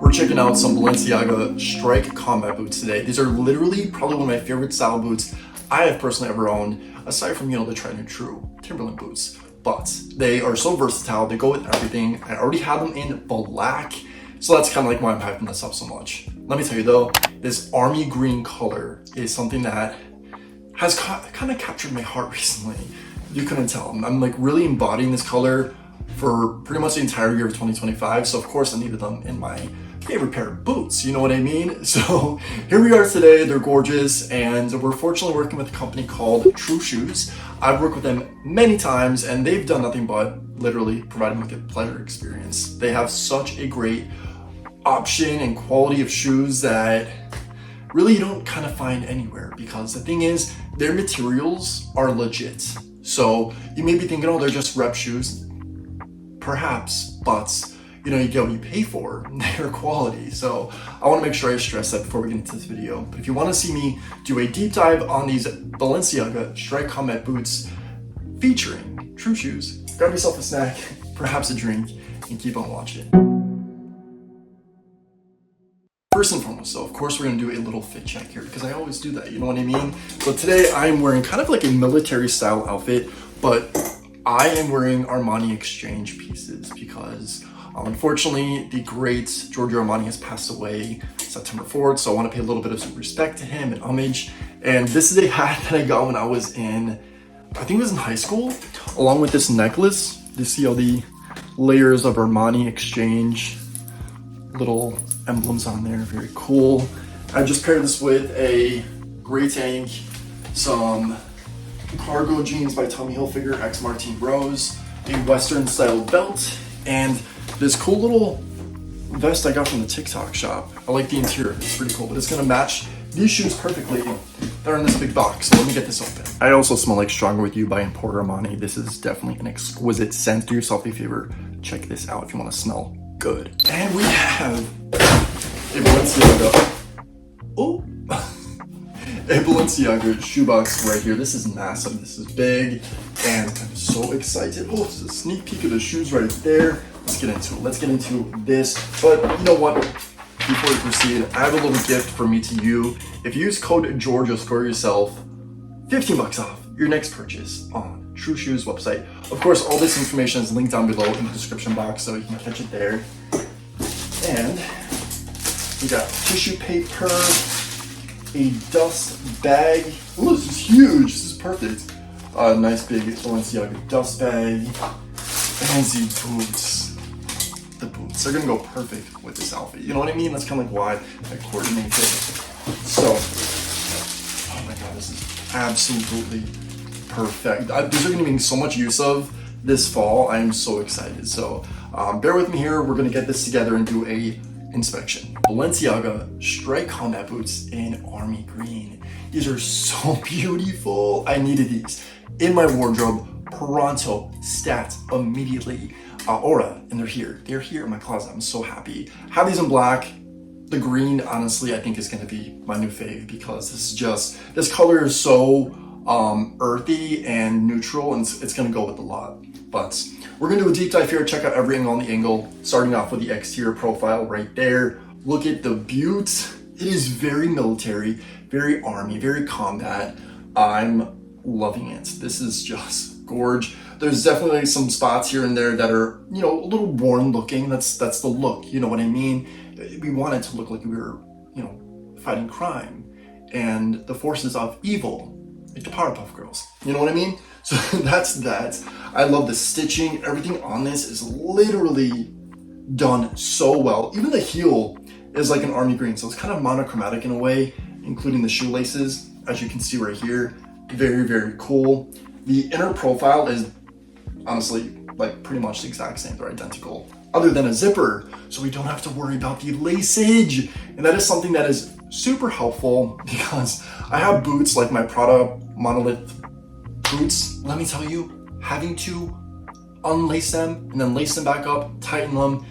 We're checking out some Balenciaga Strike Combat boots today. These are literally probably one of my favorite style boots I have personally ever owned, aside from, the tried and true Timberland boots. But they are so versatile, they go with everything. I already have them in black, so that's kind of like why I'm hyping this up so much. Let me tell you though, this army green color is something that has kind of captured my heart recently. You couldn't tell. I'm like really embodying this color for pretty much the entire year of 2025. So of course I needed them in my favorite pair of boots, you know what I mean? So here we are today, they're gorgeous, and we're fortunately working with a company called Trushoes. I've worked with them many times and they've done nothing but literally provide me with a pleasure experience. They have such a great option and quality of shoes that really you don't kind of find anywhere, because the thing is their materials are legit. So you may be thinking, oh, they're just rep shoes. Perhaps, but you get what you pay for, their quality. So I want to make sure I stress that before we get into this video. But if you want to see me do a deep dive on these Balenciaga Strike Combat boots featuring Trushoes, grab yourself a snack, perhaps a drink, and keep on watching. First and foremost, so of course we're going to do a little fit check here, because I always do that, you know what I mean? So today I'm wearing kind of like a military style outfit, but I am wearing Armani exchange pieces because unfortunately the great Giorgio Armani has passed away September 4th, so I want to pay a little bit of respect to him and homage. And this is a hat that I got when I was I think it was in high school, along with this necklace. You see all the layers of Armani exchange, little emblems on there, very cool. I just paired this with a gray tank, some cargo jeans by Tommy Hilfiger X Martine Rose, a Western style belt, and this cool little vest I got from the TikTok shop. I like the interior, it's pretty cool, but it's gonna match these shoes perfectly. They're in this big box, so let me get this open. I also smell like Stronger With You by Importer Armani. This is definitely an exquisite scent. Do yourself a favor, check this out if you want to smell good. And we have a Balenciaga, a Balenciaga shoebox right here. This is massive, this is big, and I'm so excited. Oh, this is a sneak peek of the shoes right there. Let's get into it. Let's get into this. But you know what? Before we proceed, I have a little gift for me to you. If you use code George, you'll score yourself 15 bucks off your next purchase on Trushoes website. Of course, all this information is linked down below in the description box, so you can catch it there. And we got tissue paper, a dust bag. Oh, this is huge. This is perfect. Nice big Balenciaga dust bag, and the boots. The boots are gonna go perfect with this outfit. You know what I mean? That's kind of like why I coordinated it. So, oh my god, this is absolutely perfect. These are gonna be so much use of this fall. I am so excited. So bear with me here. We're gonna get this together and do a inspection. Balenciaga Strike Combat boots in army green. These are so beautiful. I needed these in my wardrobe. Pronto, stat, immediately. Aura, and they're here in my closet. I'm so happy. Have these in black. The green, honestly, I think is going to be my new fave, because this color is so earthy and neutral, and it's going to go with a lot. But we're going to do a deep dive here, check out every angle on the angle, starting off with the exterior profile right there. Look at the butte. It is very military, very army, very combat. I'm loving it. This is just gorge. There's definitely some spots here and there that are, a little worn looking. That's the look, you know what I mean? We want it to look like we were, fighting crime and the forces of evil, like the Powerpuff Girls. You know what I mean? So that's that. I love the stitching. Everything on this is literally done so well. Even the heel is like an army green, so it's kind of monochromatic in a way, including the shoelaces, as you can see right here. Very, very cool. The inner profile is honestly like pretty much the exact same. They're identical, other than a zipper, so we don't have to worry about the laceage. And that is something that is super helpful, because I have boots like my Prada monolith boots. Let me tell you, having to unlace them and then lace them back up, tighten them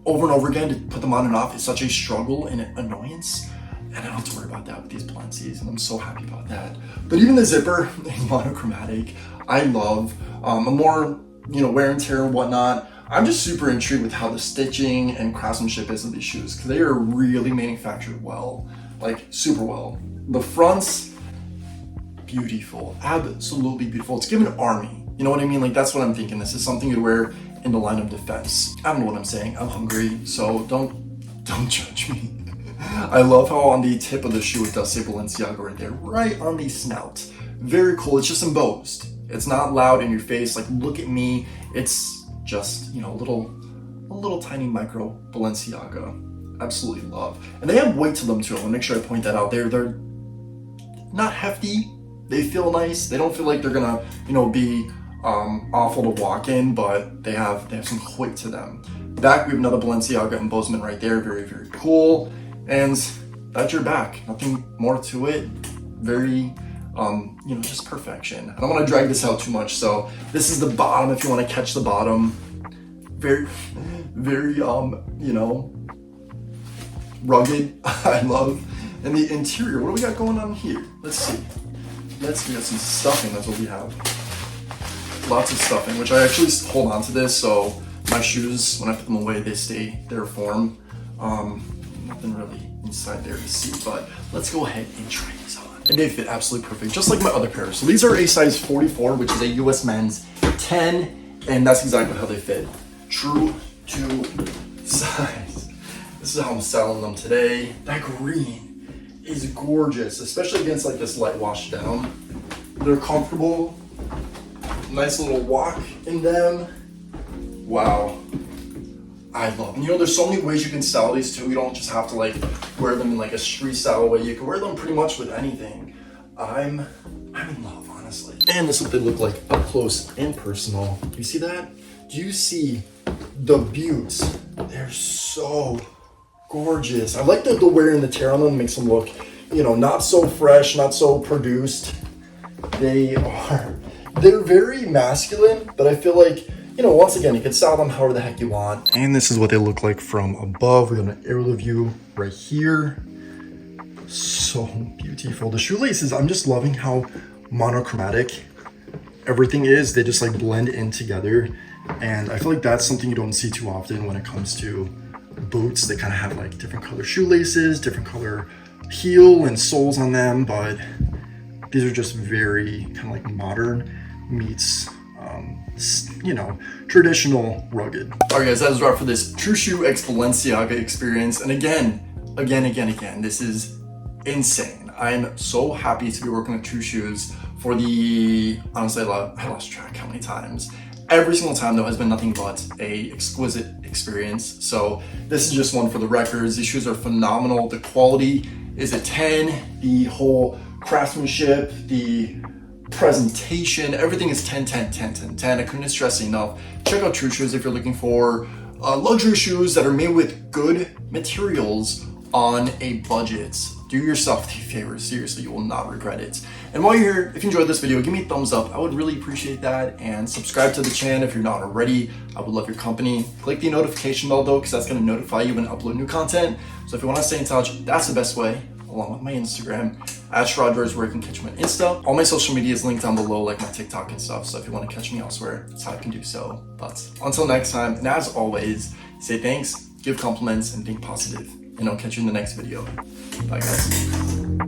over and over again to put them on and off is such a struggle and an annoyance. And I don't have to worry about that with these Balenciagas, and I'm so happy about that. But even the zipper is monochromatic. I love a more, wear and tear and whatnot. I'm just super intrigued with how the stitching and craftsmanship is of these shoes, because they are really manufactured well, like super well. The fronts, beautiful, absolutely beautiful. It's given army, you know what I mean? Like that's what I'm thinking. This is something you'd wear in the line of defense. I don't know what I'm saying. I'm hungry, so don't judge me. I love how on the tip of the shoe it does say Balenciaga right there, right on the snout. Very cool. It's just embossed. It's not loud in your face. Like, look at me. It's just, you know, a little tiny micro Balenciaga. Absolutely love. And they have weight to them too. I want to make sure I point that out. They're not hefty. They feel nice. They don't feel like they're gonna, you know, be awful to walk in, but they have some weight to them. Back, we have another Balenciaga embossment right there. Very, very cool. And that's your back. Nothing more to it. Very, you know, just perfection. I don't want to drag this out too much, so this is the bottom if you want to catch the bottom. Very, very, you know, rugged. I love. And the interior, what do we got going on here? Let's see. We got some stuffing, that's what we have. Lots of stuffing, which I actually hold on to this, so my shoes, when I put them away, they stay their form. Nothing really inside there to see, but let's go ahead and try these on. And they fit absolutely perfect, just like my other pair. So these are a size 44, which is a US men's 10, and that's exactly how they fit. True to size. This is how I'm selling them today. That green is gorgeous, especially against like this light wash down. They're comfortable. Nice little walk in them. Wow. I love them. You know, there's so many ways you can style these too. You don't just have to like wear them in like a street style way. You can wear them pretty much with anything. I'm in love, honestly. And this is what they look like up close and personal. You see that? Do you see the buttes? They're so gorgeous. I like the wear and the tear on them. Makes them look, you know, not so fresh, not so produced. They're very masculine, but I feel like, you know, once again, you can style them however the heck you want. And this is what they look like from above. We got an aerial view right here. So beautiful. The shoelaces, I'm just loving how monochromatic everything is. They just like blend in together. And I feel like that's something you don't see too often when it comes to boots. They kind of have like different color shoelaces, different color heel and soles on them, but these are just very kind of like modern meets you know, traditional rugged. All right guys, that is a wrap for this Trushoes x Balenciaga experience. And again, this is insane. I'm so happy to be working with Trushoes for the, honestly, I lost track how many times. Every single time though has been nothing but a exquisite experience. So this is just one for the records. These shoes are phenomenal. The quality is a 10. The whole craftsmanship, the presentation, everything is 10, 10, 10, 10, 10. I couldn't stress enough. Check out Trushoes if you're looking for luxury shoes that are made with good materials on a budget. Do yourself the favor, seriously, you will not regret it. And while you're here, if you enjoyed this video, give me a thumbs up. I would really appreciate that. And subscribe to the channel if you're not already. I would love your company. Click the notification bell though, because that's going to notify you when I upload new content. So if you want to stay in touch, that's the best way, along with my Instagram. @𝐻Roger is where you can catch me on Insta. All my social media is linked down below, like my TikTok and stuff. So if you want to catch me elsewhere, that's how you can do so. But until next time, and as always, say thanks, give compliments, and think positive. And I'll catch you in the next video. Bye guys.